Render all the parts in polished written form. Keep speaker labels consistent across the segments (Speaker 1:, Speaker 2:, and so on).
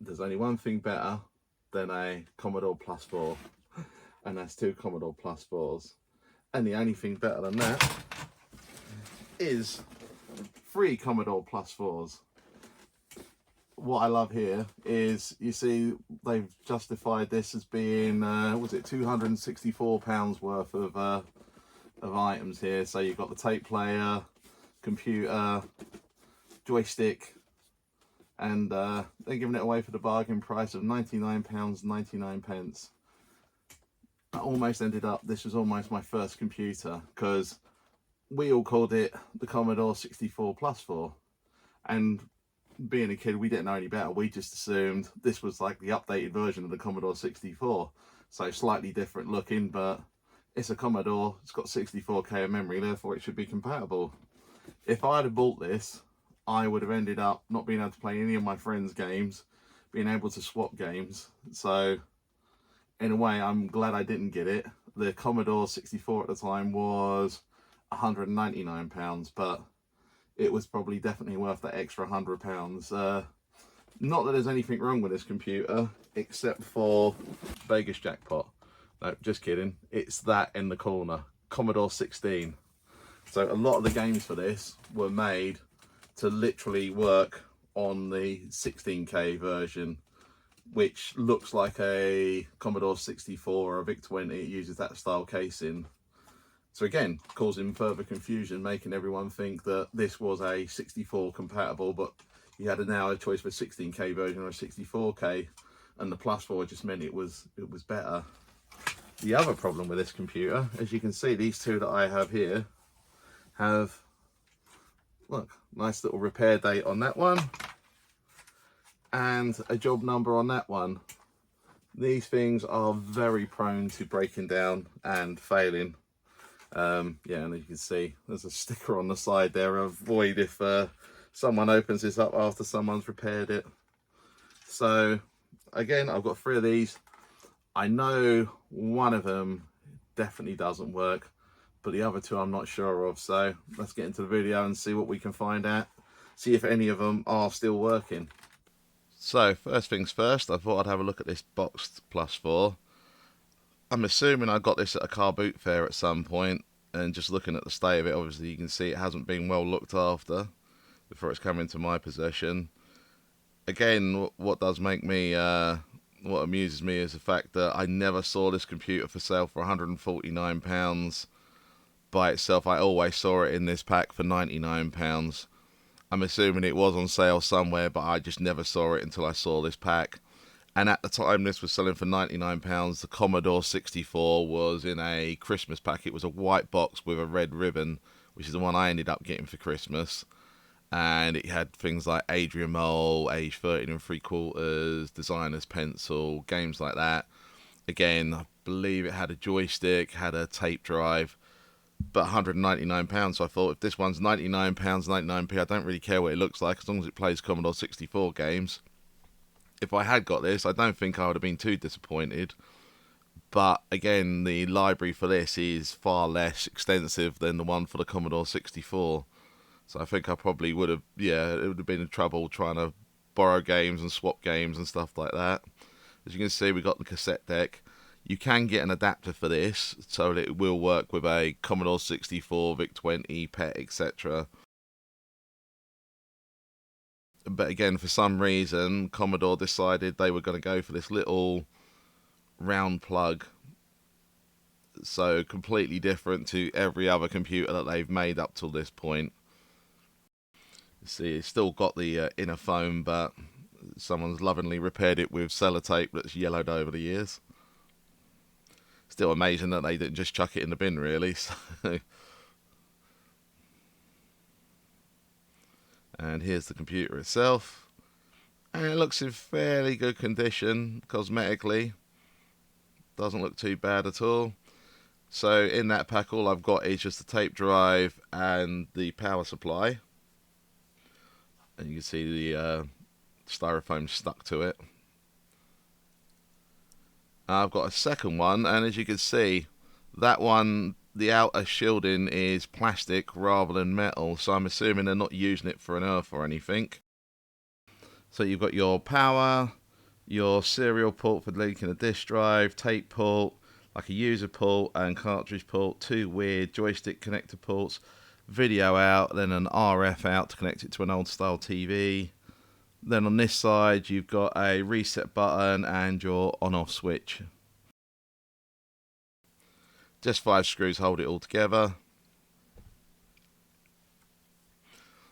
Speaker 1: there's only one thing better than a Commodore Plus 4, and that's 2 Commodore Plus 4s. And the only thing better than that is 3 Commodore Plus 4s. What I love here is, you see, they've justified this as being, was it £264 worth of items here. So you've got the tape player, computer, joystick, and they're giving it away for the bargain price of £99.99. I almost ended up, this was almost my first computer, because we all called it the Commodore 64 Plus 4, and being a kid, we didn't know any better. We just assumed this was like the updated version of the Commodore 64, so slightly different looking, but it's a Commodore, it's got 64k of memory, therefore it should be compatible. If I had bought this, I would have ended up not being able to play any of my friends' games, being able to swap games. So in a way, I'm glad I didn't get it. The Commodore 64 at the time was £199, but it was probably definitely worth that extra £100. Not that there's anything wrong with this computer, except for Vegas Jackpot. No, just kidding. It's that in the corner, Commodore 16. So a lot of the games for this were made to literally work on the 16K version, which looks like a Commodore 64 or a VIC-20. It uses that style casing. So again, causing further confusion, making everyone think that this was a 64 compatible, but you had now a choice for a 16K version or a 64K, and the Plus 4 just meant it was better. The other problem with this computer, as you can see, these two that I have here have, look, nice little repair date on that one and a job number on that one. These things are very prone to breaking down and failing. Yeah, and as you can see, there's a sticker on the side there, avoid if someone opens this up after someone's repaired it. So again, I've got 3 of these. I know one of them definitely doesn't work, but the other 2 I'm not sure of. So let's get into the video and see what we can find out, see if any of them are still working. So first things first, I thought I'd have a look at this boxed Plus 4. I'm assuming I got this at a car boot fair at some point, and just looking at the state of it, obviously you can see it hasn't been well looked after before it's come into my possession. Again, what does make me, what amuses me is the fact that I never saw this computer for sale for £149 by itself. I always saw it in this pack for £99. I'm assuming it was on sale somewhere, but I just never saw it until I saw this pack. And at the time this was selling for £99, the Commodore 64 was in a Christmas pack. It was a white box with a red ribbon, which is the one I ended up getting for Christmas. And it had things like Adrian Mole, Age 13 3/4, Designer's Pencil, games like that. Again, I believe it had a joystick, had a tape drive, but £199. So I thought, if this one's £99, 99p, I don't really care what it looks like as long as it plays Commodore 64 games. If I had got this, I don't think I would have been too disappointed. But again, the library for this is far less extensive than the one for the Commodore 64. So I think I probably would have, yeah, it would have been in trouble trying to borrow games and swap games and stuff like that. As you can see, we got the cassette deck. You can get an adapter for this, so that it will work with a Commodore 64, VIC-20, PET, etc. But again, for some reason, Commodore decided they were going to go for this little round plug. So completely different to every other computer that they've made up till this point. See, it's still got the inner foam, but someone's lovingly repaired it with sellotape that's yellowed over the years. Still amazing that they didn't just chuck it in the bin, really. So. And here's the computer itself. And it looks in fairly good condition, cosmetically. Doesn't look too bad at all. So in that pack, all I've got is just the tape drive and the power supply. And you can see the styrofoam stuck to it. I've got a second one, and as you can see, that one, the outer shielding is plastic rather than metal, so I'm assuming they're not using it for an earth or anything. So you've got your power, your serial port for linking a disk drive, tape port, like a user port and cartridge port, 2 weird joystick connector ports, video out, then an RF out to connect it to an old style TV. Then on this side you've got a reset button and your on-off switch. Just 5 screws hold it all together.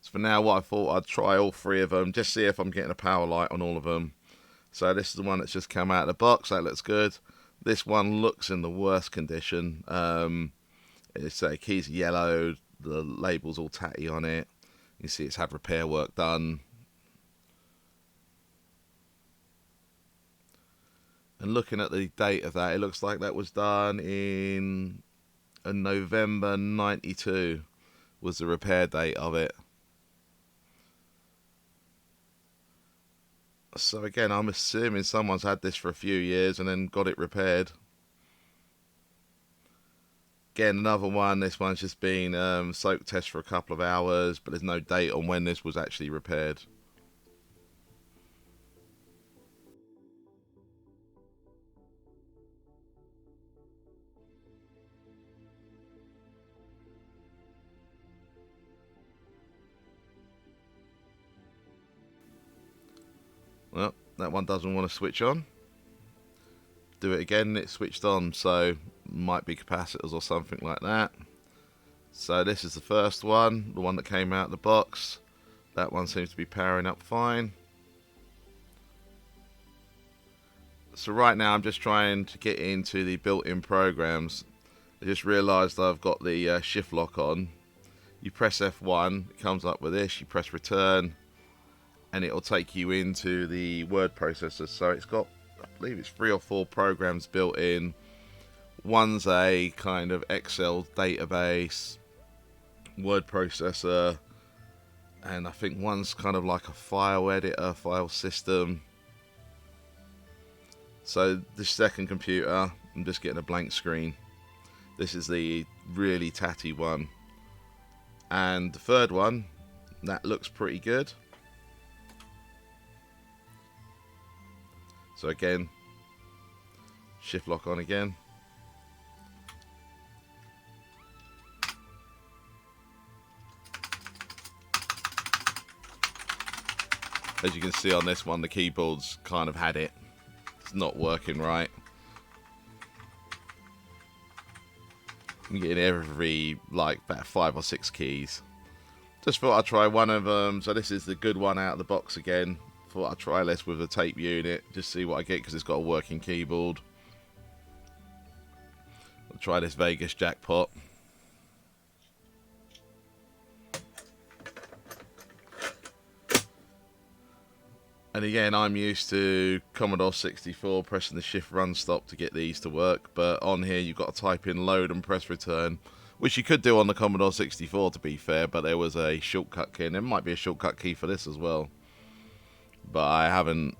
Speaker 1: So for now, what I thought, I'd try all 3 of them, just see if I'm getting a power light on all of them. So this is the one that's just come out of the box. That looks good. This one looks in the worst condition. It's keys are yellowed, the label's all tatty on it. You see it's had repair work done. And looking at the date of that, it looks like that was done in November 92 was the repair date of it. So again, I'm assuming someone's had this for a few years and then got it repaired. Again, another one, this one's just been soak test for a couple of hours, but there's no date on when this was actually repaired. Well, that one doesn't want to switch on. Do it again, it's switched on, so might be capacitors or something like that. So this is the first one, the one that came out of the box. That one seems to be powering up fine. So right now I'm just trying to get into the built-in programs. I just realised I've got the shift lock on. You press F1, it comes up with this, you press return, and it'll take you into the word processor. So it's got, I believe it's 3 or 4 programs built in. One's a kind of Excel database, word processor, and I think one's kind of like a file editor, file system. So this second computer, I'm just getting a blank screen. This is the really tatty one. And the third one, that looks pretty good. So again, shift lock on again. As you can see on this one, the keyboard's kind of had it. It's not working right. I'm getting every, like, about 5 or 6 keys. Just thought I'd try one of them. So this is the good one out of the box again. Thought I'd try this with a tape unit, just see what I get, because it's got a working keyboard. I'll try this Vegas Jackpot. And again, I'm used to Commodore 64 pressing the shift run stop to get these to work, but on here you've got to type in load and press return, which you could do on the Commodore 64 to be fair, but there was a shortcut key, and there might be a shortcut key for this as well. But I haven't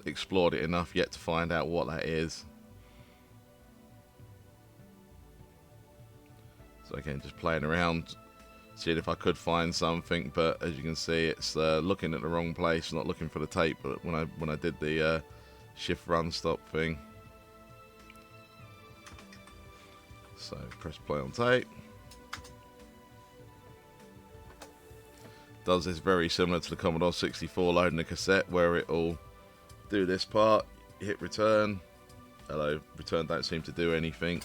Speaker 1: explored it enough yet to find out what that is. So again, just playing around, seeing if I could find something. But as you can see, it's looking at the wrong place, not looking for the tape. But when I did the shift run stop thing, so press play on tape. Does this very similar to the Commodore 64 loading a cassette, where it'll do this part, hit return. Hello, return don't seem to do anything.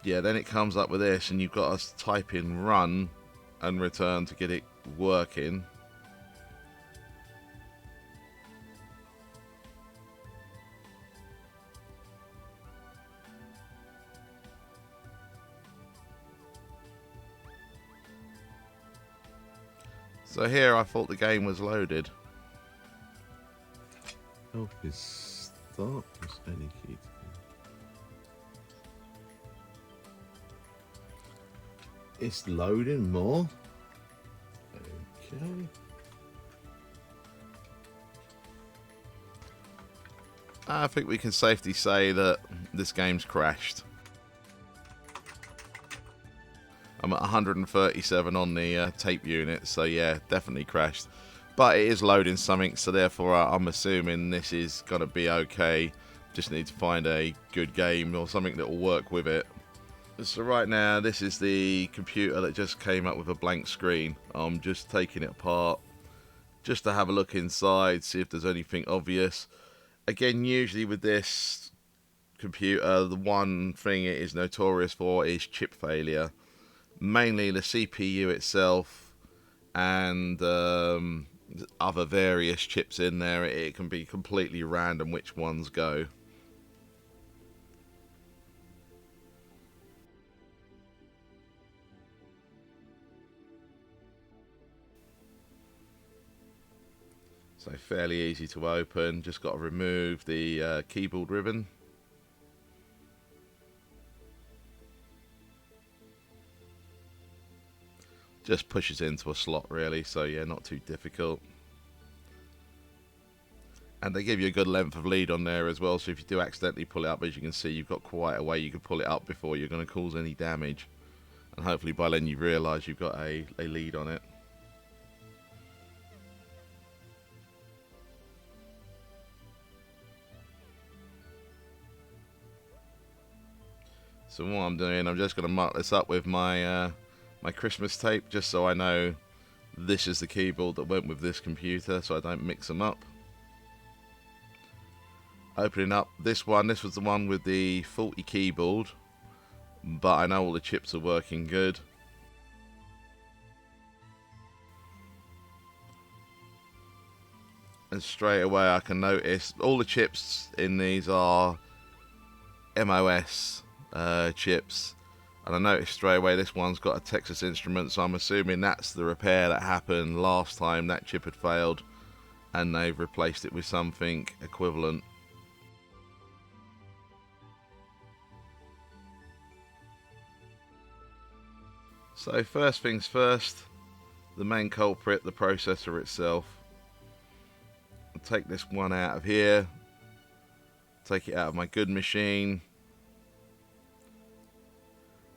Speaker 1: Yeah, then it comes up with this, and you've got to type in run and return to get it working. So here I thought the game was loaded.
Speaker 2: Help is start, press any key. It's loading more. Okay.
Speaker 1: I think we can safely say that this game's crashed. I'm at 137 on the tape unit, so yeah, definitely crashed. But it is loading something, so therefore I'm assuming this is going to be okay. Just need to find a good game or something that will work with it. So right now, this is the computer that just came up with a blank screen. I'm just taking it apart just to have a look inside, see if there's anything obvious. Again, usually with this computer, the one thing it is notorious for is chip failure. Mainly the CPU itself and other various chips in there. It can be completely random which ones go. So fairly easy to open, just got to remove the keyboard ribbon. Just pushes into a slot really, so yeah, not too difficult. And they give you a good length of lead on there as well, so if you do accidentally pull it up, as you can see, you've got quite a way you can pull it up before you're going to cause any damage. And hopefully by then you realise you've got a lead on it. So what I'm doing, I'm just going to mark this up with my my Christmas tape, just so I know this is the keyboard that went with this computer, so I don't mix them up. Opening up this one, this was the one with the faulty keyboard, but I know all the chips are working good. And straight away I can notice all the chips in these are MOS chips, and I noticed straight away this one's got a Texas Instrument, so I'm assuming that's the repair that happened last time that chip had failed and they've replaced it with something equivalent. So first things first, the main culprit, the processor itself. I'll take this one out of here, take it out of my good machine,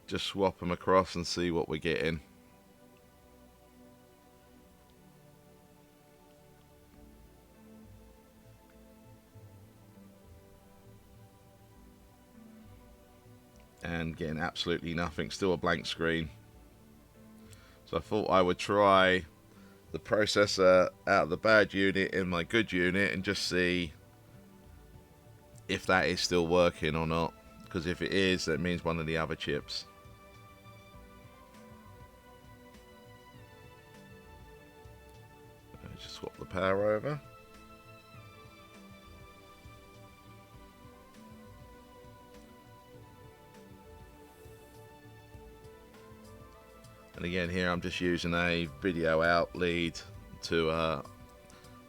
Speaker 1: just swap them across and see what we're getting. And getting absolutely nothing, still a blank screen. So I thought I would try the processor out of the bad unit in my good unit and just see if that is still working or not, because if it is, that means one of the other chips. Just swap the power over. And again here I'm just using a video out lead to a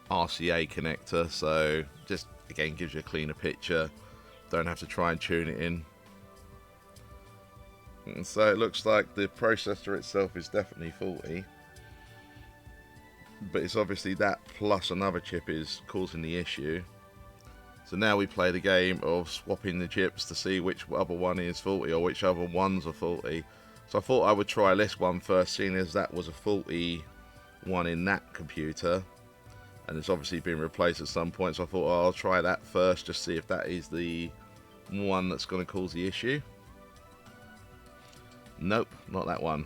Speaker 1: RCA connector, so just again gives you a cleaner picture, don't have to try and tune it in. And so it looks like the processor itself is definitely faulty, but it's obviously that plus another chip is causing the issue. So now we play the game of swapping the chips to see which other one is faulty or which other ones are faulty. So I thought I would try this one first, seeing as that was a faulty one in that computer, and it's obviously been replaced at some point. So I thought, oh, I'll try that first, just see if that is the one that's going to cause the issue. Nope, not that one.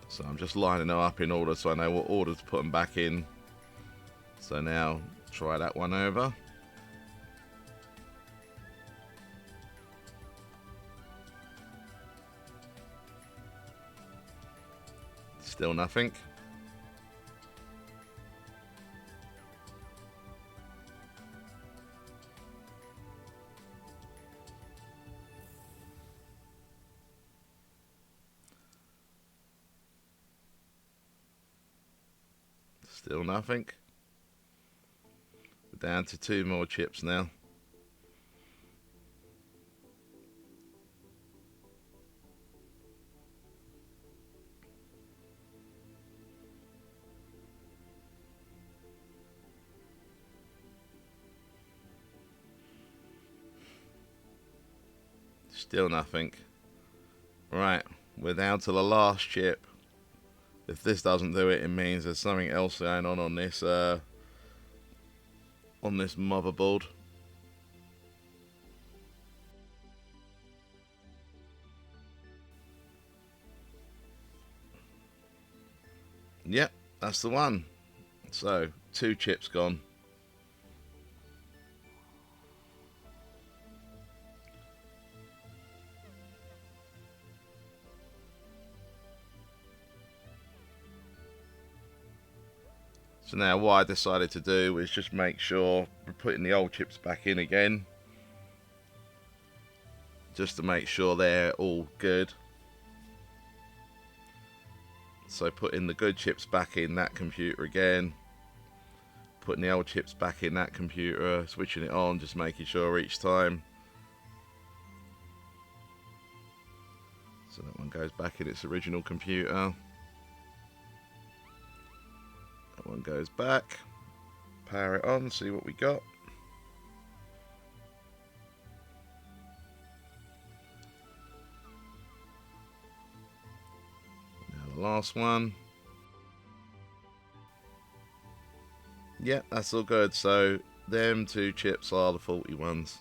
Speaker 1: So I'm just lining them up in order so I know what order to put them back in. So now try that one over. Still nothing. Still nothing. We're down to 2 more chips now. Still nothing. Right, we're down to the last chip. If this doesn't do it, it means there's something else going on this motherboard. Yep, that's the one. So 2 chips gone. So now what I decided to do was just make sure we're putting the old chips back in again, just to make sure they're all good. So putting the good chips back in that computer again, putting the old chips back in that computer, switching it on, just making sure each time. So that one goes back in its original computer. That one goes back. Power it on, see what we got. Now the last one. Yeah, that's all good. So them 2 chips are the faulty ones.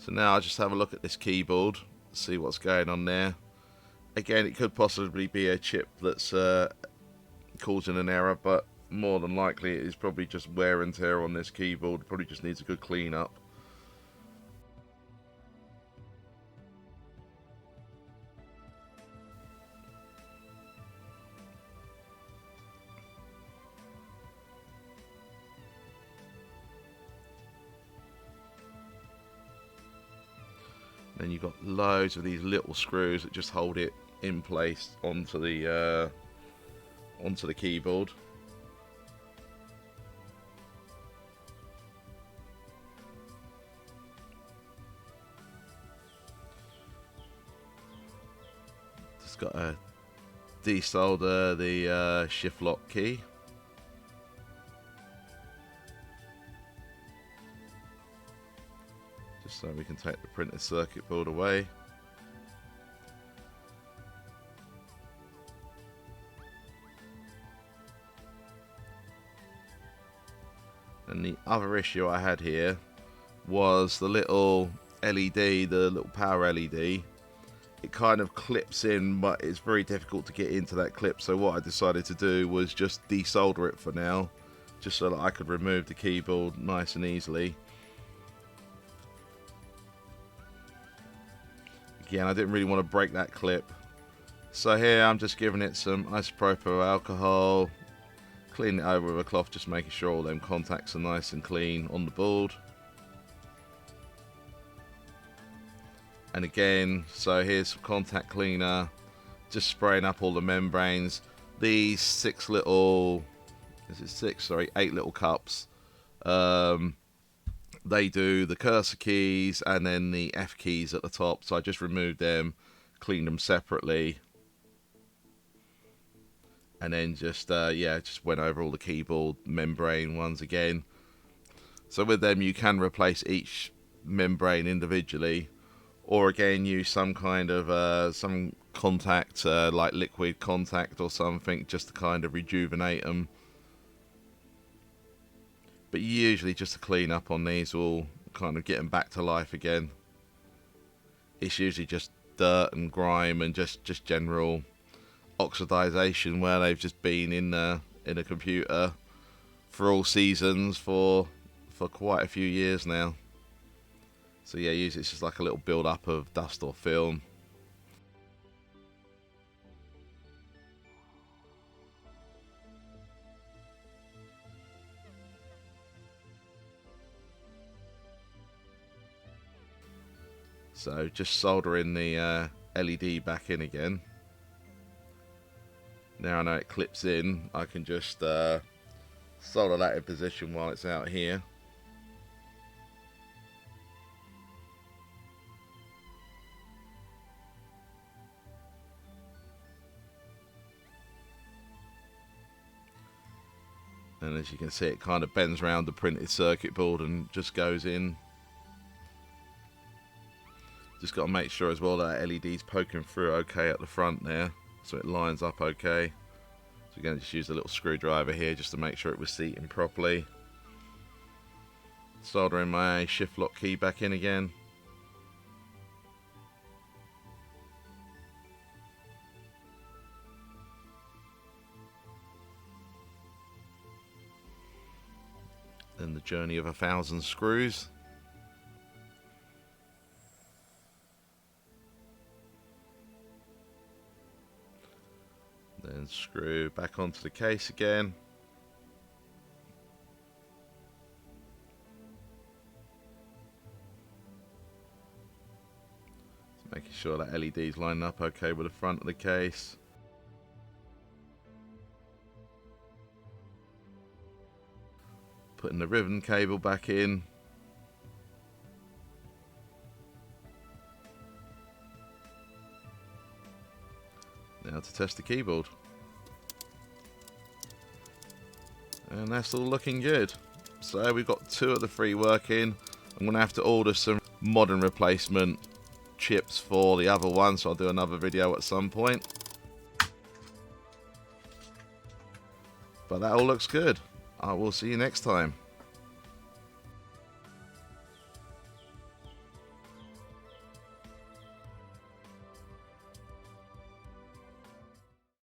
Speaker 1: So now I'll just have a look at this keyboard, see what's going on there. Again, it could possibly be a chip that's causing an error, but more than likely it is probably just wear and tear on this keyboard. It probably just needs a good clean up. Then you've got loads of these little screws that just hold it in place onto the keyboard. Just got to desolder the shift lock key. So we can take the printed circuit board away. And the other issue I had here was the little LED, the little power LED. It kind of clips in, but it's very difficult to get into that clip. So what I decided to do was just desolder it for now, just so that I could remove the keyboard nice and easily. Again, I didn't really want to break that clip. So here I'm just giving it some isopropyl alcohol, cleaning it over with a cloth, just making sure all them contacts are nice and clean on the board. And again, so here's some contact cleaner, just spraying up all the membranes. These 8 little cups. They do the cursor keys and then the F keys at the top. So I just removed them, cleaned them separately, and then just went over all the keyboard membrane ones again. So with them you can replace each membrane individually, or again use some kind of some contact, like liquid contact or something, just to kind of rejuvenate them. But usually just to clean up on these will kind of get them back to life again. It's usually just dirt and grime and just general oxidization where they've just been in a computer for all seasons for quite a few years now. So yeah, usually it's just like a little build up of dust or film. So just soldering the LED back in again. Now I know it clips in, I can just solder that in position while it's out here. And as you can see, it kind of bends around the printed circuit board and just goes in. Just got to make sure as well that LED's poking through okay at the front there, so it lines up okay. So again, just use a little screwdriver here just to make sure it was seating properly. Soldering my shift lock key back in again. Then the journey of 1,000 screws. Then screw back onto the case again. Just making sure that LED's lining up okay with the front of the case. Putting the ribbon cable back in. Now to test the keyboard. And that's all looking good. So we've got 2 of the 3 working. I'm going to have to order some modern replacement chips for the other one, so I'll do another video at some point. But that all looks good. I will see you next time.